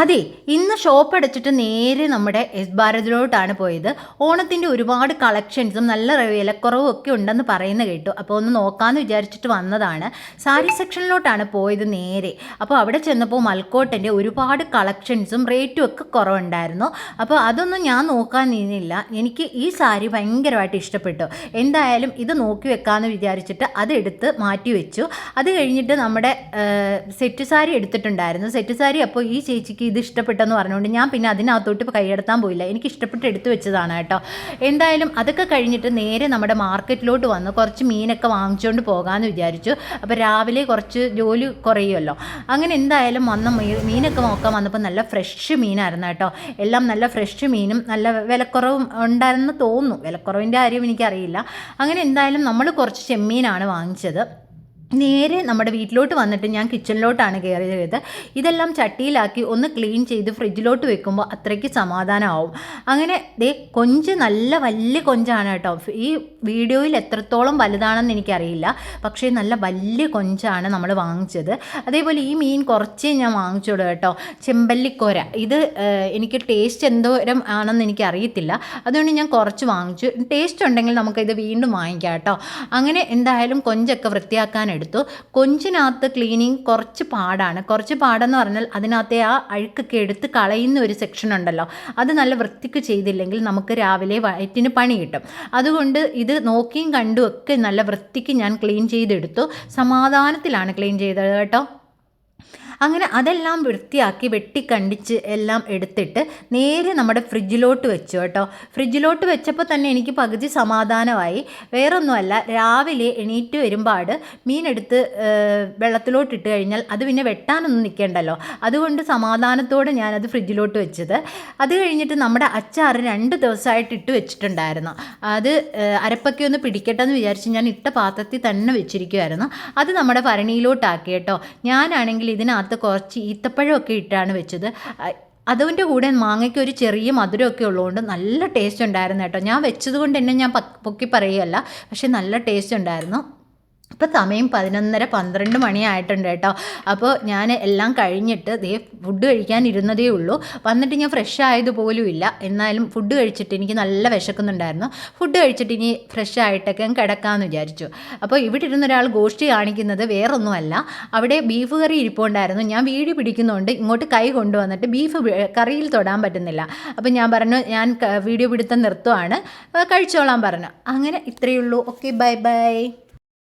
അതെ, ഇന്ന് ഷോപ്പ് അടച്ചിട്ട് നേരെ നമ്മുടെ എസ് ഭാരതിലോട്ടാണ് പോയത്. ഓണത്തിൻ്റെ ഒരുപാട് കളക്ഷൻസും നല്ല വിലക്കുറവും ഒക്കെ ഉണ്ടെന്ന് പറയുന്ന കേട്ടു. അപ്പോൾ ഒന്ന് നോക്കാമെന്ന് വിചാരിച്ചിട്ട് വന്നതാണ്. സാരി സെക്ഷനിലോട്ടാണ് പോയത് നേരെ. അപ്പോൾ അവിടെ ചെന്നപ്പോൾ മൽക്കോട്ടൻ്റെ ഒരുപാട് കളക്ഷൻസും റേറ്റും ഒക്കെ കുറവുണ്ടായിരുന്നു. അപ്പോൾ അതൊന്നും ഞാൻ നോക്കാൻ നിന്നില്ല. എനിക്ക് ഈ സാരി ഭയങ്കരമായിട്ട് ഇഷ്ടപ്പെട്ടു. എന്തായാലും ഇത് നോക്കി വെക്കാമെന്ന് വിചാരിച്ചിട്ട് അതെടുത്ത് മാറ്റി വെച്ചു. അത് കഴിഞ്ഞിട്ട് നമ്മുടെ സെറ്റ് സാരി എടുത്തിട്ടുണ്ടായിരുന്നു. സെറ്റ് സാരി അപ്പോൾ ഈ ചേച്ചിക്ക് ഇത് ഇഷ്ടപ്പെട്ടെന്ന് പറഞ്ഞുകൊണ്ട് ഞാൻ പിന്നെ അതിനകത്തോട്ട് കൈയെടുത്താൻ പോയില്ല. എനിക്ക് ഇഷ്ടപ്പെട്ട് എടുത്തു വെച്ചതാണ് കേട്ടോ. എന്തായാലും അതൊക്കെ കഴിഞ്ഞിട്ട് നേരെ നമ്മുടെ മാർക്കറ്റിലോട്ട് വന്ന് കുറച്ച് മീനൊക്കെ വാങ്ങിച്ചുകൊണ്ട് പോകാമെന്ന് വിചാരിച്ചു. അപ്പോൾ രാവിലെ കുറച്ച് ജോലി കുറയുമല്ലോ. അങ്ങനെ എന്തായാലും വന്ന മീനൊക്കെ നോക്കാൻ വന്നപ്പോൾ നല്ല ഫ്രഷ് മീനായിരുന്നു കേട്ടോ. എല്ലാം നല്ല ഫ്രഷ് മീനും നല്ല വിലക്കുറവും ഉണ്ടായിരുന്നു തോന്നുന്നു. വിലക്കുറവിൻ്റെ കാര്യം എനിക്കറിയില്ല. അങ്ങനെ എന്തായാലും നമ്മൾ കുറച്ച് ചെമ്മീനാണ് വാങ്ങിച്ചത്. നേരെ നമ്മുടെ വീട്ടിലോട്ട് വന്നിട്ട് ഞാൻ കിച്ചണിലോട്ടാണ് കയറിയത്. ഇതെല്ലാം ചട്ടിയിലാക്കി ഒന്ന് ക്ലീൻ ചെയ്ത് ഫ്രിഡ്ജിലോട്ട് വെക്കുമ്പോൾ അത്രയ്ക്ക് സമാധാനമാവും. അങ്ങനെ കൊഞ്ച് നല്ല വലിയ കൊഞ്ചാണ് കേട്ടോ. ഈ വീഡിയോയിൽ എത്രത്തോളം വലുതാണെന്ന് എനിക്കറിയില്ല, പക്ഷേ നല്ല വലിയ കൊഞ്ചാണ് നമ്മൾ വാങ്ങിച്ചത്. അതേപോലെ ഈ മീൻ കുറച്ചേ ഞാൻ വാങ്ങിച്ചോളൂ കേട്ടോ. ചെമ്പല്ലിക്കോര, ഇത് എനിക്ക് ടേസ്റ്റ് എന്തോരം ആണെന്ന് എനിക്കറിയത്തില്ല, അതുകൊണ്ട് ഞാൻ കുറച്ച് വാങ്ങിച്ചു. ടേസ്റ്റ് ഉണ്ടെങ്കിൽ നമുക്കിത് വീണ്ടും വാങ്ങിക്കാം കേട്ടോ. അങ്ങനെ എന്തായാലും കൊഞ്ചൊക്കെ വൃത്തിയാക്കാൻ എടുത്തു. കൊഞ്ചിനകത്ത് ക്ലീനിങ് കുറച്ച് പാടെന്ന് പറഞ്ഞാൽ അതിനകത്തെ ആ അഴുക്കൊക്കെ എടുത്ത് കളയുന്ന ഒരു സെക്ഷൻ ഉണ്ടല്ലോ, അത് നല്ല വൃത്തിക്ക് ചെയ്തില്ലെങ്കിൽ നമുക്ക് രാവിലെ വയറ്റിന് പണി കിട്ടും. അതുകൊണ്ട് ഇത് നോക്കിയും കണ്ടും ഒക്കെ നല്ല വൃത്തിക്ക് ഞാൻ ക്ലീൻ ചെയ്തെടുത്തു. സമാധാനത്തിലാണ് ക്ലീൻ ചെയ്തത് കേട്ടോ. അങ്ങനെ അതെല്ലാം വൃത്തിയാക്കി വെട്ടിക്കണ്ടിച്ച് എല്ലാം എടുത്തിട്ട് നേരെ നമ്മുടെ ഫ്രിഡ്ജിലോട്ട് വെച്ചു കേട്ടോ. ഫ്രിഡ്ജിലോട്ട് വെച്ചപ്പോൾ തന്നെ എനിക്ക് പകുതി സമാധാനമായി. വേറൊന്നുമല്ല, രാവിലെ എണീറ്റ് വരുമ്പാട് മീനെടുത്ത് വെള്ളത്തിലോട്ടിട്ട് കഴിഞ്ഞാൽ അത് പിന്നെ വെട്ടാനൊന്നും നിൽക്കേണ്ടല്ലോ. അതുകൊണ്ട് സമാധാനത്തോടെ ഞാനത് ഫ്രിഡ്ജിലോട്ട് വെച്ചത്. അത് കഴിഞ്ഞിട്ട് നമ്മുടെ അച്ചാർ 2 ദിവസമായിട്ട് ഇട്ട് വെച്ചിട്ടുണ്ടായിരുന്നു. അത് അരപ്പൊക്കെ ഒന്ന് പിടിക്കട്ടെ എന്ന് വിചാരിച്ച് ഞാൻ ഇട്ട പാത്രത്തിൽ തന്നെ വെച്ചിരിക്കുമായിരുന്നു. അത് നമ്മുടെ ഭരണിയിലോട്ടാക്കി കേട്ടോ. ഞാനാണെങ്കിൽ ഇതിനകത്ത് കുറച്ച് ഈത്തപ്പഴമൊക്കെ ഇട്ടാണ് വെച്ചത്. അതിൻ്റെ കൂടെ മാങ്ങയ്ക്ക് ഒരു ചെറിയ മധുരമൊക്കെ ഉള്ളതുകൊണ്ട് നല്ല ടേസ്റ്റ് ഉണ്ടായിരുന്നു കേട്ടോ. ഞാൻ വെച്ചത് കൊണ്ട് തന്നെ ഞാൻ പൊക്കി പറയുകയല്ല, പക്ഷേ നല്ല ടേസ്റ്റ് ഉണ്ടായിരുന്നു. ഇപ്പോൾ സമയം 11:30-12 മണിയായിട്ടുണ്ട് കേട്ടോ. അപ്പോൾ ഞാൻ എല്ലാം കഴിഞ്ഞിട്ട് ഫുഡ് കഴിക്കാനിരുന്നതേ ഉള്ളൂ. വന്നിട്ട് ഞാൻ ഫ്രഷ് ആയതുപോലും ഇല്ല. എന്നാലും ഫുഡ് കഴിച്ചിട്ട് എനിക്ക് നല്ല വിശക്കുന്നുണ്ടായിരുന്നു. ഫുഡ് കഴിച്ചിട്ട് ഇനി ഫ്രഷ് ആയിട്ടൊക്കെ ഞാൻ കിടക്കാമെന്ന് വിചാരിച്ചു. അപ്പോൾ ഇവിടെ ഇരുന്നൊരാൾ ഗോഷ്ടി കാണിക്കുന്നത് വേറൊന്നുമല്ല, അവിടെ ബീഫ് കറി ഇരിപ്പുണ്ടായിരുന്നു. ഞാൻ വീഡിയോ പിടിക്കുന്നതുകൊണ്ട് ഇങ്ങോട്ട് കൈ കൊണ്ടുവന്നിട്ട് ബീഫ് കറിയിൽ തൊടാൻ പറ്റുന്നില്ല. അപ്പോൾ ഞാൻ പറഞ്ഞു, ഞാൻ വീഡിയോ പിടുത്തം നിർത്തുവാണ്, കഴിച്ചോളാൻ പറഞ്ഞു. അങ്ങനെ ഇത്രയേ ഉള്ളൂ. Okay, bye bye.